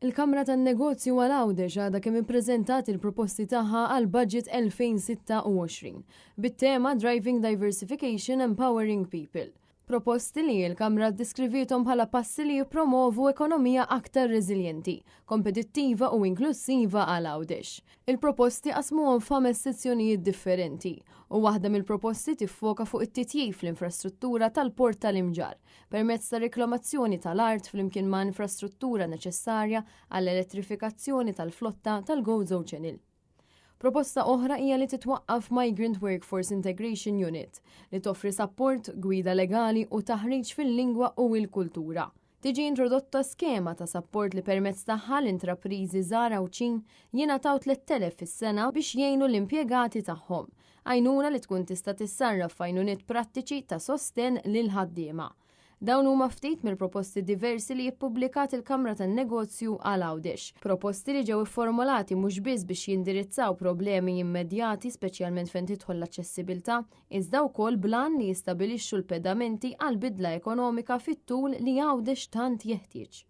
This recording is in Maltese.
Il-Kamra tan-Negozju għal Għawdex għadha kemm ippreżentat il-proposti tagħha għal budget 2026 bit-tema Driving Diversification Empowering People. Proposti li l-Kamra ddiskrivithom bħala passi li jippromovu ekonomija aktar reżiljenti, kompetittiva u inklusiva għal Għawdex. Il-proposti qasmuhom f'ħames sezzjonijiet differenti u waħda mill-proposti tiffoka fuq it-titjib fl-infrastruttura tal-Port tal-Imġar permezz ta' reklamazzjoni tal-art flimkien ma' infrastruttura neċessarja għall-elettrifikazzjoni tal-flotta tal-Gozo Channel. Proposta oħra hija li titwaqqaf Migrant Workforce Integration Unit li toffri sapport, gwida legali u taħriġ fil-lingwa u l-kultura. Tiġi introdotta skema ta' sapport li permezz tagħha l-intrapriżi żgħar Ċin jingħataw 3,000 fis-sena biex jgħinu l-impjegati tagħhom, għajnuna li tkun tista' tissarraf f'għajnuniet prattiċi ta' sosten lil ħaddiema. Dawn huma ftit mill-proposti diversi li jippubblikat il-Kamra tan-Negozju għal Għawdex. Proposti li ġew ifformulati mhux biss biex jindirizzaw problemi immedjati speċjalment fejn tidħol l-aċċessibilità, iżda wkoll blan li jistabilixxu l-pedamenti għal bidla ekonomika fit-tul li Għawdex tant jeħtieġ.